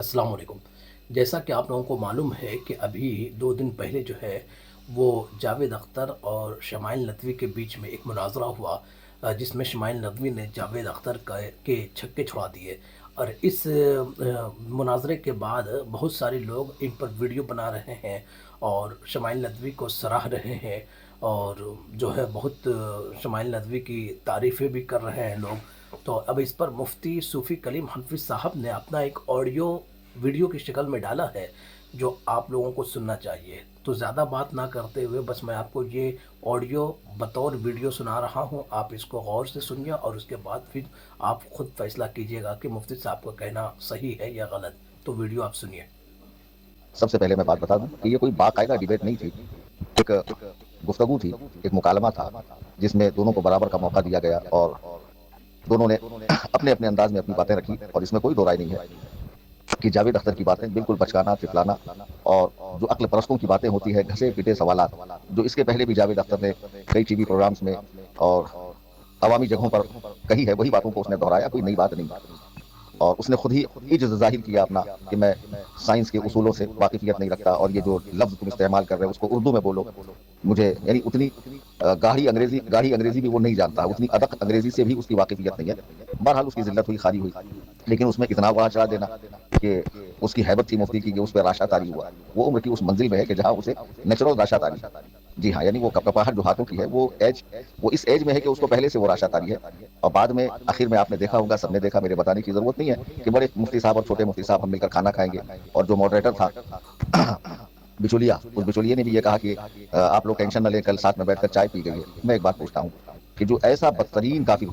अस्सलाम वालेकुम। जैसा कि आप लोगों को मालूम है कि अभी 2 दिन पहले जो है वो जावेद अख्तर और शमाइल नदवी के बीच में एक मुनाज़रा हुआ, जिसमें शमाइल नदवी ने जावेद अख्तर के छक्के छुड़ा दिए। और इस मुनाज़रे के बाद बहुत सारे लोग इन पर वीडियो बना रहे हैं और शमाइल नदवी को सराह रहे हैं, और जो है बहुत शमाइल नदवी की तारीफ़ें भी कर रहे हैं लोग। तो अब इस पर मुफ्ती सूफ़ी कलीम हनफी साहब ने अपना एक ऑडियो वीडियो की शक्ल में डाला है, जो आप लोगों को सुनना चाहिए। तो ज़्यादा बात ना करते हुए बस मैं आपको ये ऑडियो बतौर वीडियो सुना रहा हूँ, आप इसको गौर से सुनिए और उसके बाद फिर आप खुद फैसला कीजिएगा कि मुफ्ती साहब का कहना सही है या गलत। तो वीडियो आप सुनिए। सबसे पहले मैं बात बता दूं कि ये कोई बाकायदा डिबेट नहीं थी। एक गुफ्तगू थी, एक मुकालमा था जिसमें दोनों को बराबर का मौका दिया गया और दोनों ने अपने अपने अंदाज में अपनी बातें रखी। और इसमें कोई दो राय नहीं है कि जावेद अख्तर की बातें बिल्कुल बचकाना, तिफलाना और जो अक्ल परस्तों की बातें होती है, घसे पिटे सवालात, जो इसके पहले भी जावेद अख्तर ने कई टीवी प्रोग्राम्स में और अवामी जगहों पर कही है, वही बातों को उसने दोहराया, कोई नई बात नहीं। और उसने खुद ही इज्ज़त ज़ाहिर किया अपना कि मैं साइंस के उसूलों से वाकिफियत नहीं रखता और ये जो लफ्ज़ तुम इस्तेमाल कर रहे हो उसको उर्दू में बोलो। मुझे यानी उतनी गाढ़ी अंग्रेज़ी भी वो नहीं जानता, उतनी अदक अंग्रेज़ी से भी उसकी वाकिफियत नहीं है। बहरहाल उसकी ज़िल्लत हुई, खारी हुई, लेकिन उसमें इतना बढ़ा चढ़ा देना कि उसकी हैबत थी मुफ्ती की कि उस पर राशा तारी हुआ। वो उम्र की उस मंजिल में है कि जहाँ उसे नेचुरल राशा तारी, जी हाँ, यानी वो कपकपाहट जो हाथों की है, वो इस एज में है कि उसको पहले से वो राशा तारी है। और बाद में आखिर में आपने देखा होगा, सबने देखा, मेरे बताने की जरूरत नहीं है कि बड़े मुफ्ती साहब और छोटे मुफ्ती साहब हम मिलकर खाना खाएंगे। और जो मॉडरेटर था बिचौलिया, उस बिचौलिए ने भी ये कहा कि आप लोग टेंशन न लें, कल साथ में बैठकर चाय पी गई है। मैं एक बात पूछता हूँ कि जो ऐसा बदतरीन काफिर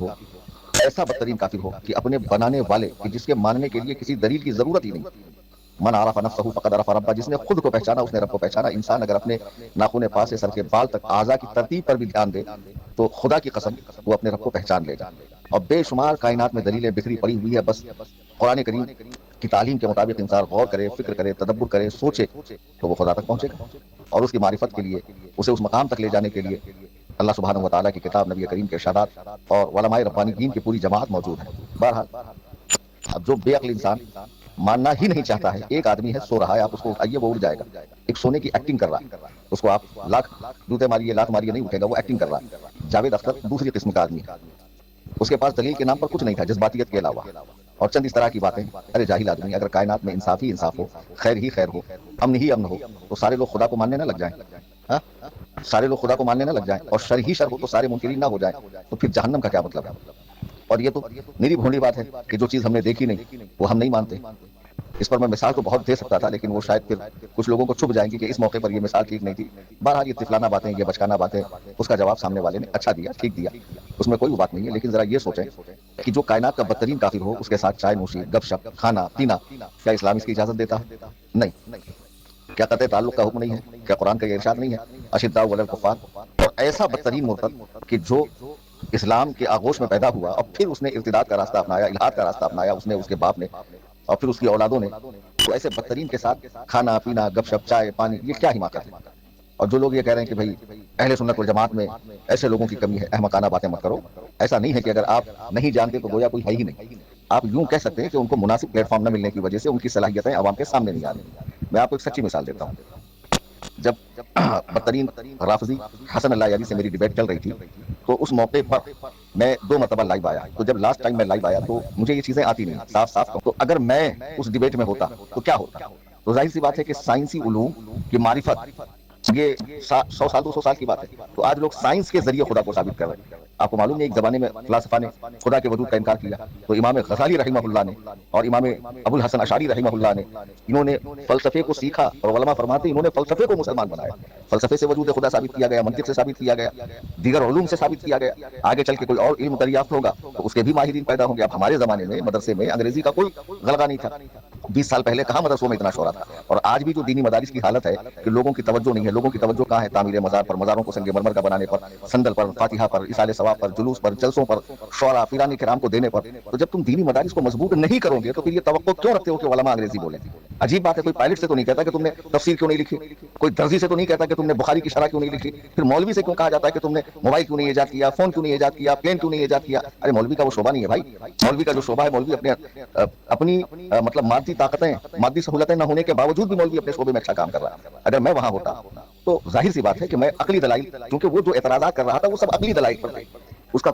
हो कि अपने बनाने वाले, कि जिसके मानने के लिए किसी दलील की जरूरत ही नहीं, मन आरफ नफ्सहू फक़द अरफ़ रब्बह, जिसने खुद को पहचाना उसने रब को पहचाना। इंसान अगर अपने नाखून पास से सर के बाल तक आज़ा की तरतीब पर भी ध्यान दे तो खुदा की कसम वो अपने रब को पहचान लेगा। और बेशुमार कायनात में दलीलें बिखरी पड़ी हुई है, बस कुरान करीम की तालीम के मुताबिक इंसान गौर करे, फिक्र करे, तदब्बुर करे, सोचे तो वो खुदा तक पहुंचेगा। और उसकी मारिफत के लिए, उसे उस मकाम तक ले जाने के लिए अल्लाह सुब्हानहू व तआला की किताब, नबी करीम के इरशादात और उलमाए रब्बानीयीन की पूरी जमात मौजूद है। बहरहाल अब जो बेअक्ल इंसान मानना ही नहीं चाहता है, एक आदमी है सो रहा है, आप उसको उठाइए वो उठ जाएगा। एक सोने की एक्टिंग कर रहा है, उसको आप लाख जूते मारिए, लात मारिए, नहीं उठेगा, वो एक्टिंग कर रहा है। जावेद अख्तर दूसरी किस्म का आदमी है, उसके पास दलील के नाम पर कुछ नहीं था जज्बातियत के अलावा, और चंद इस तरह की बातें। अरे जाहिल आदमी, अगर कायनात में इंसाफ ही इंसाफ हो, खैर ही खैर हो, अमन ही अमन हो, तो सारे लोग खुदा को मानने ना लग जाएं। हाँ? सारे लोग खुदा को मानने ना लग जाएं और शर ही शर हो तो सारे मुनकिरीन ना हो जाएं, तो फिर जहन्नम का क्या मतलब है? और ये तो मेरी भोली बात है कि जो चीज हमने देखी नहीं वो हम नहीं मानते। इस पर मैं मिसाल तो बहुत दे सकता था, लेकिन वो शायद फिर कुछ लोगों को छुप जाएंगी कि इस मौके पर ये मिसाल ठीक नहीं थी। बहरहाल ये तिफलाना बातें, ये बचकाना बातें, उसका जवाब सामने वाले ने अच्छा दिया, ठीक दिया, उसमें कोई बात नहीं है। लेकिन जरा ये सोचें कि जो कायनात का बदतरीन काफिर हो, उसके साथ चाय नोशी, गपशप, खाना पीना, क्या इस्लाम इसकी इजाजत देता है? नहीं। क्या कतई ताल्लुक का हुक्म नहीं है? क्या कुरान का ये इरशाद नहीं है, अशिद्दाउ अलल कुफ्फार? और ऐसा बदतरीन मुर्तद कि जो इस्लाम के आगोश में पैदा हुआ और फिर उसने इर्तिदाद का रास्ता अपनाया, इल्हाद का रास्ता अपनाया, उसने, उसके बाप ने और फिर उसकी औलादों ने, तो ऐसे बदतरीन के साथ खाना पीना, गपशप, चाय पानी, ये क्या हिमाकत है? और जो लोग ये कह रहे हैं कि भाई अहले सुन्नत वल जमात में ऐसे लोगों की कमी है, अहमकाना बातें मत करो। ऐसा नहीं है कि अगर आप नहीं जानते तो गोया कोई है ही नहीं। आप यूं कह सकते हैं कि उनको मुनासिब प्लेटफॉर्म न मिलने की वजह से उनकी सलाहियतें आवाम के सामने नहीं आ रही। मैं आपको एक सच्ची मिसाल देता हूँ। जब बदतरीन राफजी हसन अल्लायारी से मेरी डिबेट चल रही थी, तो उस मौके पर मैं 2 मरतबा लाइव आया। तो जब लास्ट टाइम मैं लाइव आया तो मुझे ये चीजें आती नहीं, साफ साफ कहूं तो अगर मैं उस डिबेट में होता तो क्या होता? तो जाहिर सी बात है कि साइंसी उलूम की मारिफत, ये 100 साल 200 साल की बात है। तो आज लोग साइंस के जरिए खुदा को साबित कर रहे हैं। आपको मालूम है एक जमाने में फलासफा ने खुदा के वजूद का इनकार किया, तो इमाम गजाली रहमहुल्लाह ने और इमाम अबुल हसन अशारी रहमहुल्लाह ने, इन्होंने फलसफे को सीखा और उलमा फरमाते इन्होंने फलसफे को मुसलमान बनाया। फलसफे से वजूद खुदा साबित किया गया, मंतिक से साबित किया गया, दीगर उलूम से साबित किया गया। आगे चल के कोई और इल्म दरियाफ्त होगा तो उसके भी माहिरीन पैदा होंगे। अब हमारे जमाने में मदरसे में अंग्रेजी का कोई गलगा नहीं था। 20 साल पहले कहाँ मदरसों में इतना शोरा था। और आज भी जो दीनी मदारिस की हालत है कि लोगों की तवज्जो नहीं है। लोगों की तवज्जो कहाँ है? तामीर मजार पर, मजारों को संगे मरमर का बनाने पर, संदल पर, फातिहा पर, इसाले सवाब पर, जुलूस पर, जलसों पर, शौरा पीरानी किराम को देने पर। तो जब तुम दीनी मदारिस को मजबूत नहीं करोगे तो फिर ये तवक्को क्यों रखते हो कि उलमा अंग्रेजी बोले? عجیب بات ہے، کوئی پائلٹ سے تو نہیں کہتا کہ تم نے تفسیر کیوں نہیں لکھی، کوئی درزی سے تو نہیں کہتا کہ تم نے بخاری کی شرح کیوں نہیں لکھی، پھر مولوی سے کیوں کہا جاتا ہے کہ تم نے موبائل کیوں نہیں ایجاد کیا، فون کیوں نہیں ایجاد کیا، پلین کیوں نہیں ایجاد کیا؟ ارے مولوی کا وہ شعبہ نہیں ہے بھائی، مولوی کا جو شعبہ ہے، مولوی اپنی مطلب مادی طاقتیں، مادی سہولتیں نہ ہونے کے باوجود بھی مولوی اپنے شعبے میں اچھا کام کر رہا ہے۔ اگر میں وہاں ہوتا تو ظاہر سی بات ہے کہ میں عقلی دلائل، کیونکہ وہ جو اعتراضات کر رہا تھا وہ سب عقلی دلائل پر تھے، اس کا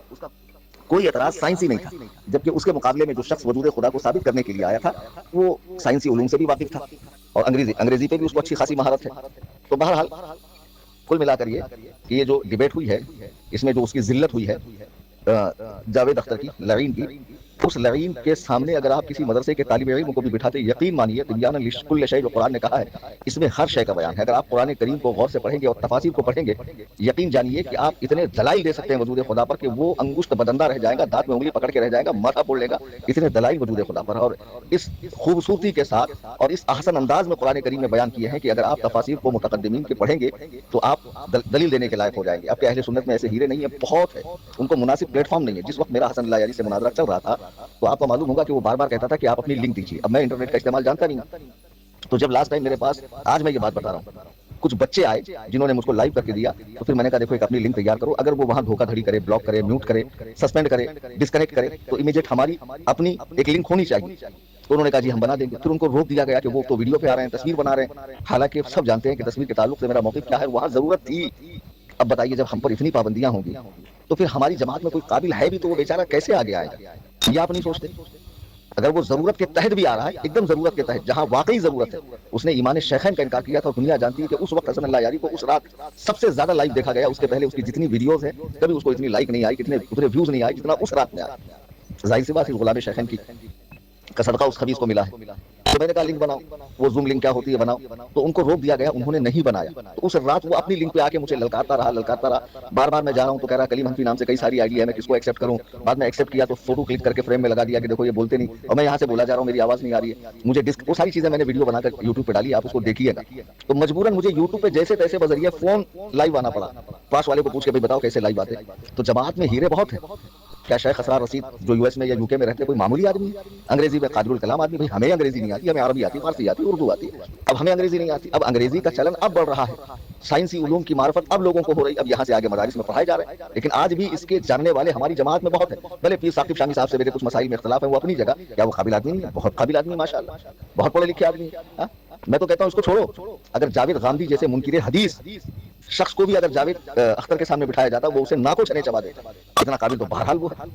کوئی اعتراض سائنسی نہیں تھا، جبکہ اس کے مقابلے میں جو شخص وجود خدا کو ثابت کرنے کے لیے آیا تھا وہ سائنسی علوم سے بھی واقف تھا، اور انگریزی پہ بھی اس کو اچھی خاصی مہارت ہے۔ تو بہرحال کل ملا کر یہ کہ یہ جو ڈبیٹ ہوئی ہے، اس میں جو اس کی ذلت ہوئی ہے جاوید اختر کی، لعین کی، اس لعین کے سامنے اگر آپ کسی مدرسے کے طالب علم کو بھی بٹھاتے، یقین مانیے تبیان لکل شیء جو قرآن نے کہا ہے اس میں ہر شے کا بیان ہے۔ اگر آپ قرآن کریم کو غور سے پڑھیں گے اور تفاسیر کو پڑھیں گے، یقین جانیے کہ آپ اتنے دلائل دے سکتے ہیں وجود خدا پر کہ وہ انگشت بدندہ رہ جائے گا، دانت میں انگلی پکڑ کے رہ جائے گا، ماتھا پھوڑ لے گا، اتنے دلائل وجود خدا پر۔ اور اس خوبصورتی کے ساتھ اور اس احسن انداز میں قرآن کریم نے بیان کیے ہیں کہ اگر آپ تفاسیر کو متقدمین کے پڑھیں گے تو آپ دلیل دینے کے لائق ہو جائیں گے۔ آپ کے اہل سنت میں ایسے ہیرے نہیں ہیں، بہت ہے، ان کو مناسب پلیٹ فارم نہیں ہے۔ جس وقت میرا حسن اللہ یاری سے مناظرہ چل رہا تھا تو آپ کو معلوم ہوگا کہ وہ بار بار کہتا تھا کہ آپ اپنی لنک دیجیے۔ اب میں انٹرنیٹ کا استعمال جانتا نہیں ہوں، تو جب لاسٹ ٹائم میرے پاس، آج میں یہ بات بتا رہا ہوں، کچھ بچے آئے جنہوں نے مجھ کو لائیو کر کے دیا، تو پھر میں نے کہا دیکھو ایک اپنی لنک تیار کرو، اگر وہ وہاں دھوکہ دھڑی کرے، بلاک کرے، میوٹ کرے، سسپینڈ کرے، ڈسکنیکٹ کرے، تو امیجیٹ ہماری اپنی ایک لنک ہونی چاہیے۔ تو انہوں نے کہا جی ہم بنا دیں گے۔ پھر ان کو روک دیا گیا کہ وہ تو ویڈیو پہ آ رہے ہیں، تصویر بنا رہے ہیں، حالانکہ سب جانتے ہیں کہ تصویر کے تعلق سے میرا موقف کیا ہے، وہاں ضرورت تھی۔ اب بتائیے جب ہم پر اتنی پابندیاں ہوں گی تو پھر ہماری جماعت میں کوئی قابل ہے بھی تو وہ بیچارہ کیسے آگے آئے گا؟ یہ آپ نہیں سوچتے؟ اگر وہ ضرورت کے تحت بھی آ رہا ہے، ایک دم ضرورت کے تحت، جہاں واقعی ضرورت ہے، اس نے ایمان شیخین کا انکار کیا تھا، اور دنیا جانتی ہے کہ اس وقت حسن اللہ یاری کو اس رات سب سے زیادہ لائک دیکھا گیا۔ اس کے پہلے اس کی جتنی ویڈیوز ہیں کبھی اس کو اتنی لائک نہیں آئی، اتنے ویوز نہیں آئے جتنا اس رات میں آیا۔ ظاہر سی بات ہے غلام شیخین کی کا صدقہ اس خبیث کو ملا ہے۔ تو میں نے کہا لنک بناؤ، وہ زوم لنک کیا ہوتی ہے بناؤ، تو ان کو روک دیا گیا، انہوں نے نہیں بنایا۔ تو اس رات وہ اپنی لنک پہ آ کے مجھے للکارتا رہا، بار بار میں جا رہا ہوں تو کہہ رہا کلیم حنفی نام سے کئی ساری آئی ڈی ہے، میں کس کو ایکسیپٹ کروں؟ بعد میں ایکسیپٹ کیا تو فوٹو کلک کر کے فریم میں لگا دیا کہ دیکھو یہ بولتے نہیں، اور میں یہاں سے بولا جا رہا ہوں، میری آواز نہیں آ رہی ہے، مجھے ڈسک، وہ ساری چیزیں میں نے ویڈیو بنا کر یوٹیوب پہ ڈالی، آپ اس کو دیکھیے گا۔ تو مجبوراً مجھے یوٹیوب پہ جیسے تیسے بذریعہ فون لائیو آنا پڑا، پاس والے کو پوچھ کے بھائی بتاؤ کیسے لائیو آتے۔ تو جماعت میں ہیرے بہت ہیں۔ کیا شیخ اسرار رشید جو یو ایس میں یا یو کے میں رہتے کوئی معمولی آدمی ہے؟ انگریزی میں قادر الکلام آدمی، بھائی ہمیں انگریزی نہیں آتی، ہمیں عربی آتی، فارسی آتی، اردو آتی، اب ہمیں انگریزی نہیں آتی۔ اب انگریزی کا چلن اب بڑھ رہا ہے، سائنسی علوم کی معرفت اب لوگوں کو ہو رہی، اب یہاں سے آگے مدارس میں پڑھائے جا رہے ہیں، لیکن آج بھی اس کے جاننے والے ہماری جماعت میں بہت ہیں۔ بھلے پیر ثاقب شامی صاحب سے میرے کچھ مسائل میں اختلاف ہیں، وہ اپنی جگہ، کیا وہ قابل آدمی نہیں ہے؟ بہت قابل آدمی ماشاءاللہ، بہت پڑھے لکھے آدمی ہیں۔ میں تو کہتا ہوں اس کو چھوڑو، اگر جاوید غامدی جیسے منکر حدیث شخص کو بھی اگر جاوید اختر کے سامنے بٹھایا جاتا وہ اسے ناکو چنے چبا دیتا، اتنا قابل تو بہرحال وہ ہے۔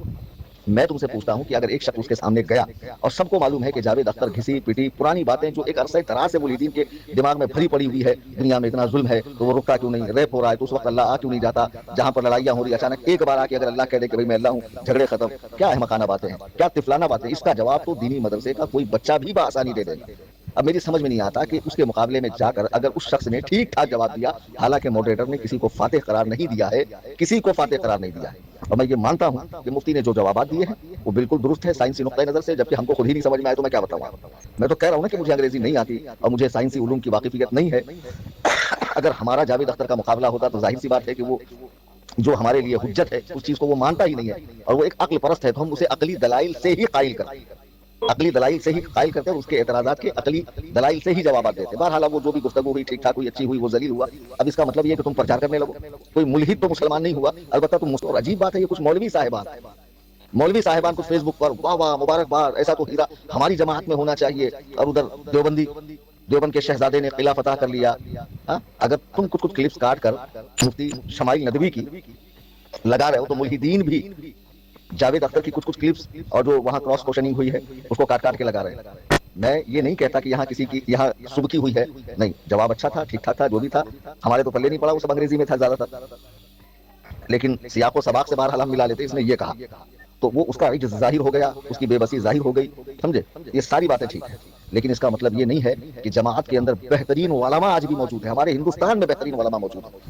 میں تم سے پوچھتا ہوں کہ اگر ایک شخص اس کے سامنے گیا، اور سب کو معلوم ہے کہ جاوید اختر گھسی پٹی پرانی باتیں جو ایک عرصہ دراز سے مریدین کے دماغ میں بھری پڑی ہوئی ہے، دنیا میں اتنا ظلم ہے تو وہ رکتا کیوں نہیں، ریپ ہو رہا ہے تو اس وقت اللہ آ کیوں نہیں جاتا، جہاں پر لڑائیاں ہو رہی اچانک ایک بار آ کے اگر اللہ کہہ دے کہ بھائی میں اللہ ہوں، جھگڑے ختم، کیا احمقانہ باتیں ہیں، کیا طفلانہ باتیں؟ اس کا جواب تو دینی مدرسے کا کوئی بچہ بھی بآسانی دے دے گا۔ اب میری سمجھ میں نہیں آتا کہ اس کے مقابلے میں جا کر اگر اس شخص نے ٹھیک ٹھاک جواب دیا، حالانکہ ماڈریٹر نے کسی کو فاتح قرار نہیں دیا ہے، کسی کو فاتح قرار نہیں دیا ہے، اور میں یہ مانتا ہوں کہ مفتی نے جو جوابات دیے ہیں وہ بالکل درست ہے سائنسی نقطۂ نظر سے، جبکہ ہم کو خود ہی نہیں سمجھ میں آئے تو میں کیا بتاؤں آپ کو؟ میں تو کہہ رہا ہوں نا کہ مجھے انگریزی نہیں آتی اور مجھے سائنسی علوم کی واقفیت نہیں ہے۔ اگر ہمارا جاوید اختر کا مقابلہ ہوتا تو ظاہر سی بات ہے کہ وہ جو ہمارے لیے حجت ہے اس چیز کو وہ مانتا ہی نہیں ہے، اور وہ ایک عقل پرست ہے، تو ہم اسے عقلی دلائل سے ہی قائل کرتے، عقلی دلائل سے ہی قائل کرتے ہیں، اس کے اعتراضات کے عقلی دلائل سے ہی جوابات دیتے ہیں۔ بہرحال وہ جو بھی گفتگو ہوئی ٹھیک ٹھاک ہوئی، اچھی ہوئی، وہ ذلیل ہوا، اب اس کا مطلب یہ کہ تم پرچار کرنے لگو، کوئی ملحد تو مسلمان نہیں ہوا، البتہ تم اور عجیب بات ہے یہ کچھ مولوی صاحبان کو فیس بک پر واہ واہ مبارکباد، ایسا تو ہیرا ہماری جماعت میں ہونا چاہیے، اور ادھر دیوبند کے شہزادے نے قلعہ فتح کر لیا۔ اگر تم کچھ کلپس کاٹ کر مفتی شمائل ندوی کی لگا رہے ہو تو ملحدین بھی جاوید اختر کی کچھ کلپس اور جو وہاں کراس کوشننگ ہوئی ہے اس کو کاٹ کے لگا رہے ہیں۔ میں یہ نہیں کہتا کہ یہاں کسی کی یہاں سبکی ہوئی ہے، نہیں، جواب اچھا تھا، ٹھیک ٹھاک تھا، جو بھی تھا ہمارے تو پلے نہیں پڑا، وہ سب انگریزی میں تھا زیادہ تر، لیکن سیاق و سباق سے بہرحال ہم ملا لیتے، اس نے یہ کہا تو وہ اس کا عجز ظاہر ہو گیا، اس کی بے بسی ظاہر ہو گئی، سمجھے؟ یہ ساری باتیں ٹھیک ہیں، لیکن اس کا مطلب یہ نہیں ہے کہ جماعت کے اندر بہترین علماء آج بھی موجود ہیں، ہمارے ہندوستان میں بہترین علماء موجود ہیں۔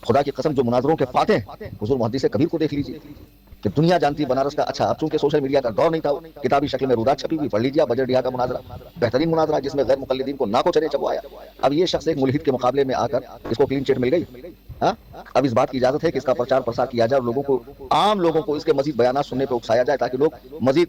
خدا کی قسم جو مناظروں کے فاتح ہیں، حضور محدث کبیر کو دیکھ لیجیے کہ دنیا جانتی بنارس کا، اچھا اب چونکہ سوشل میڈیا کا دور نہیں تھا، کتابی شکل میں رودات چھپی ہوئی پڑھ لیجیے، بجٹ ڈیا کا مناظرہ، بہترین مناظرہ جس میں غیر مقلدین کو ناکو چنے چبوایا۔ اب یہ شخص ایک ملحد کے مقابلے میں آ کر اس کو کلین چٹ مل گئی، हाँ? अब इस बात की इजाजत है कि इसका प्रचार प्रसार किया जाए और लोगों को, आम लोगों को इसके मजीद बयानात सुनने पे उकसाया जाए ताकि लोग मजीद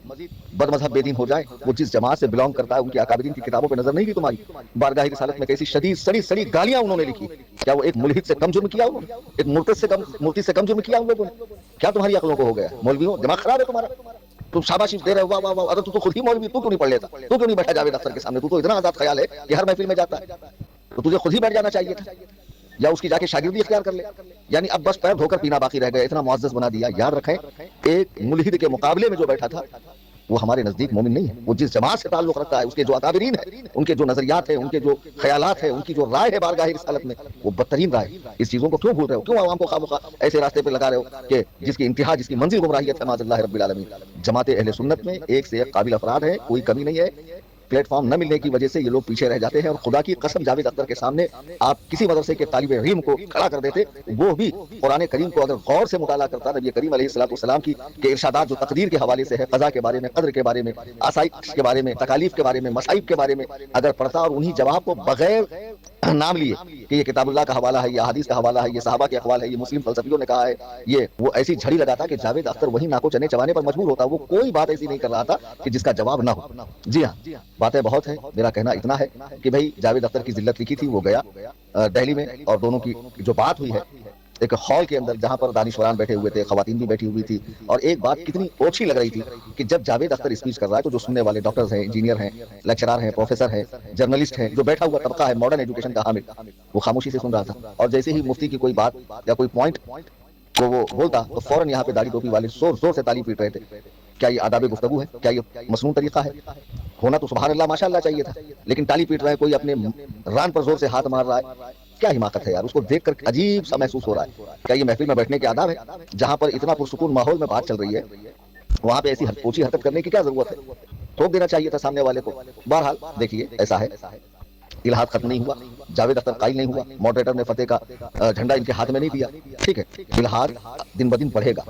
बदमजहब बेदीन हो जाए। वो जिस जमात से बिलोंग करता है उनकी अकाबिरीन की किताबों पे नजर नहीं गई तुम्हारी? बारगाह रिसालत में कैसी शदीद सड़ी सड़ी गालियां उन्होंने लिखी। क्या वो एक मुल्हिद से कम जुर्म किया उन्होंने? एक मुर्तद से कम जुर्म किया उन लोगों ने? क्या तुम्हारी अकलों को हो गया? मौलवियों, दिमाग खराब है तुम्हारा? तुम शाबाशी दे रहे हो, वाह वाह वाह। अरे तू तो खुद ही मौलवी, तू क्यों नहीं पढ़ लेता? तू क्यों नहीं बैठा जावेद अख्तर के सामने? तू तो इतना आजाद ख्याल है कि हर महफिल में जाता है, तो तुझे खुद ही बैठ जाना चाहिए था, या उसकी जाके शागिर्दी इख्तियार कर ले। यानी अब बस पैर धोकर पीना बाकी रह गया, इतना मुअज़्ज़ज़ बना दिया। याद रखें, एक मुल्हिद के मुकाबले में जो बैठा था वो हमारे नजदीक मोमिन नहीं है। वो जिस जमात से ताल्लुक रखता है, उसके जो अकाबिरीन है, उनके जो नजरियात है, उनके जो ख्यालात है, उनकी जो राय है बारगाह रिसालत में, वो बदतरीन राय। इस चीजों को क्यों भूल रहे हो? क्यों आवाम को खामोखा ऐसे रास्ते पे लगा रहे हो कि जिसकी इंतहा, जिसकी मंजिल गुमराहियत है माज़ल्लाह रब्बिल आलमीन। जमात अहले सुन्नत में एक से एक काबिल अफराद है, कोई कमी नहीं है। प्लेटफॉर्म न मिलने की वजह से ये लोग पीछे रह जाते हैं। और खुदा की कसम, जावेद अख्तर के सामने आप किसी मदरसे के तालिब इल्म को खड़ा कर देते, वो भी कुरान करीम को अगर गौर से मुताला करता, नबी करीम अलैहिस्सलाम की के इरशादात जो तकदीर के हवाले से है, कज़ा के बारे में, कद्र के बारे में, आसाइश के बारे में, तकालीफ के बारे में, मसाइब के बारे में अगर पढ़ता और उन्हीं जवाब को बगैर नाम लिए कि ये किताबुल्लाह का हवाला है, ये हदीस का हवाला है, ये सहाबा के अक़वाल है, ये मुस्लिम फलसफियों ने कहा है, ये वो ऐसी झड़ी लगाता कि जावेद अख्तर वही नाको चने चबाने पर मजबूर होता। वो कोई बात ऐसी नहीं कर रहा था कि जिसका जवाब ना हो। जी हाँ, बातें बहुत हैं, मेरा कहना इतना है कि भाई जावेद अख्तर की जिल्लत लिखी थी, वो गया दिल्ली में, और दोनों की जो बात हुई है एक हॉल के अंदर जहां पर दानिशवरान बैठे हुए थे, खवातीन भी बैठी हुई थी, और एक बात कितनी ओछी लग रही थी कि जब जावेद अख्तर स्पीच कर रहा है तो जो सुनने वाले डॉक्टर्स हैं, इंजीनियर हैं, लेक्चरर हैं, प्रोफेसर हैं, जर्नलिस्ट हैं, जो बैठा हुआ तबका है मॉडर्न एजुकेशन का हामिल, वो खामोशी से सुन रहा था। और जैसे ही मुफ्ती की कोई बात या कोई पॉइंट को वो बोलता तो फौरन यहाँ पे दाढ़ी टोपी वाले जोर जोर से ताली पीट रहे थे। क्या ये आदाब गुफ्तगू है? क्या ये मसनून तरीका है? होना तो सुभान अल्लाह माशाअल्लाह चाहिए था, लेकिन ताली पीट रहा है, कोई अपने रान पर जोर से हाथ मार रहा है। क्या हिमाकत है यार, उसको देखकर अजीब सा महसूस हो रहा है। क्या ये महफिल में बैठने के आदाब है? जहां पर इतना पुरसुकून माहौल में बात चल रही है, वहां पे ऐसी ओछी हरकत करने की क्या जरूरत है? ठोक देना चाहिए था सामने वाले को। बहरहाल देखिए, ऐसा है, इल्हाद खत्म नहीं हुआ, जावेद अख्तर कायल नहीं हुआ, मॉडरेटर ने फतेह का झंडा इनके हाथ में नहीं दिया। ठीक है, इल्हाद दिन ब दिन बढ़ेगा,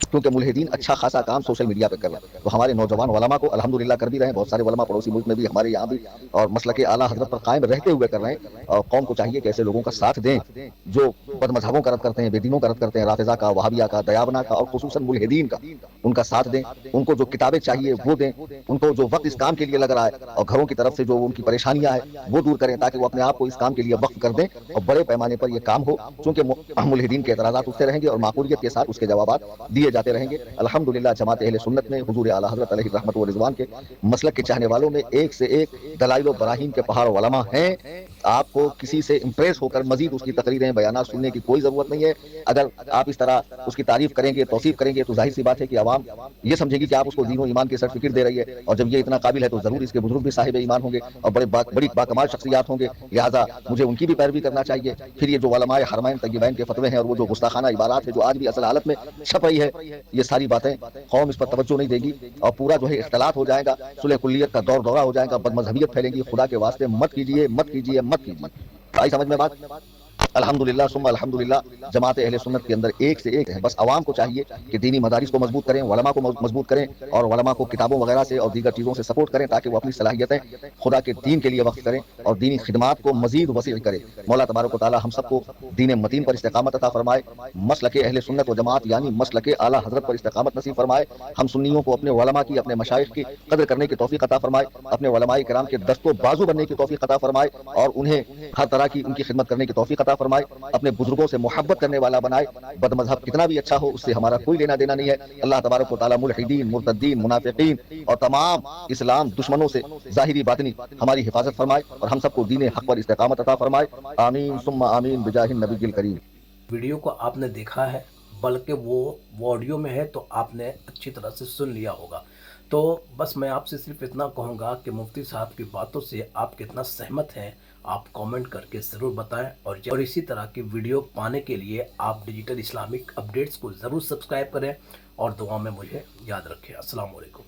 क्योंकि मुल्हिदीन अच्छा खासा काम सोशल मीडिया पे कर रहे हैं। तो हमारे नौजवान उलमा को अल्हम्दुलिल्लाह कर भी रहे हैं, बहुत सारे उलमा पड़ोसी मुल्क में भी, हमारे यहाँ भी, और मसलके आला हजरत पर कायम रहते हुए कर रहे हैं। और कौम को चाहिए कि ऐसे लोगों का साथ दें जो बदमजहबों का रद्द करते हैं, बेदीनों का रद्द करते हैं, राफिजा का, वहाबिया का, दयाबना का, और खुसूसन मुल्हिदीन का, उनका साथ दें। उनको जो किताबें चाहिए वो दें, उनको जो वक्त इस काम के लिए लग रहा है और घरों की तरफ से जो उनकी परेशानियां हैं वो दूर करें, ताकि वो अपने आप को इस काम के लिए वक्फ कर दें और बड़े पैमाने पर यह काम हो। चूंकि मुल्हिदीन के एतराज़ात उठते रहेंगे और माकूलियत के साथ उसके जवाब दिए जाते रहेंगे। अल्हम्दुलिल्लाह जमात अहले सुन्नत में हुजूर आला हज़रत अलैहि रहमत व रिज़वान के मसलक के चाहने वालों में एक से एक दलाइल व बराहीन के पहाड़ उलमा हैं। आपको किसी से इंप्रेस होकर मजीद उसकी तकरीरें, बयानात सुनने की कोई ज़रूरत नहीं है। अगर आप इस तरह उसकी तारीफ करेंगे, तौसीफ करेंगे, तो जाहिर सी बात है कि आवाम ये समझेगी कि आप उसको दीन व ईमान की सर्टिफिकेट दे रही है, और जब ये इतना काबिल है तो जरूर इसके बुजुर्ग भी साहिब ईमान होंगे और बड़ी बाकमाल शख्सियात होंगे, लिहाजा मुझे उनकी भी पैरवी करना चाहिए। फिर ये जो उलमाए हरमैन तय्यबैन के फतवे हैं और वो जो गुस्ताखाना इबारात है जो आज भी असल हालत में छप रही है, ये सारी बातें कौम इस पर तवज्जो नहीं देगी और पूरा जो है इख्तलात हो जाएगा, सुलह कुल्लियत का दौर दौरा हो जाएगा, बदमजहबियत फैलेगी। खुदा के वास्ते मत कीजिए, मत कीजिए, मत कीजिए। आई समझ में बात? अल्हम्दुलिल्लाह सुम्मा अल्हम्दुलिल्लाह जमात अहले सुन्नत के अंदर एक से एक है। बस आवाम को चाहिए कि दीनी मदारिस को मजबूत करें, उलमा को मजबूत करें और उलमा को किताबों वगैरह से और दीगर चीज़ों से सपोर्ट करें, ताकि वो अपनी सलाहियतें खुदा के दीन के लिए वक्फ करें और दीनी खिदमात को मजीद वसी करें। मौला तबारक व तआला हम सबको दीन मतीन पर इस्तिकामत अता फरमाए, मसलके अहले सुन्नत व जमात यानी मसलके आला हजरत पर इस्तिकामत नसीब फरमाए। हम सुन्नियों को अपने उलमा की, अपने मशाइख की कदर करने की तौफीक अता फरमाए, अपने उलमाए किराम के दस्तो बाजू बनने की तौफीक अता फरमाए और उन्हें हर तरह की उनकी खिदमत करने की तौफीक अता फरमाए, अपने बुजुर्गों से मोहब्बत करने वाला बनाए। बदमजहब कितना भी अच्छा हो, उससे हमारा कोई लेना देना नहीं है। अल्लाह तबारक व तआला मुल्हिदीन, मुर्तद्दीन, मुनाफिकीन और तमाम इस्लाम दुश्मनों से ज़ाहिरी बातिनी हमारी हिफाजत फरमाए और हम सबको दीन हक पर इस्तिकामत अता फरमाए। आमीन सुम्मा आमीन बिजाहिन नबील करीम। वीडियो को आपने देखा है, बल्कि वो ऑडियो में है तो आपने अच्छी तरह से सुन लिया होगा। तो बस मैं आपसे सिर्फ इतना कहूँगा कि मुफ्ती साहब की बातों से आप कितना सहमत हैं, आप कमेंट करके ज़रूर बताएं। और इसी तरह की वीडियो पाने के लिए आप डिजिटल इस्लामिक अपडेट्स को ज़रूर सब्सक्राइब करें और दुआ में मुझे याद रखें। अस्सलाम वालेकुम।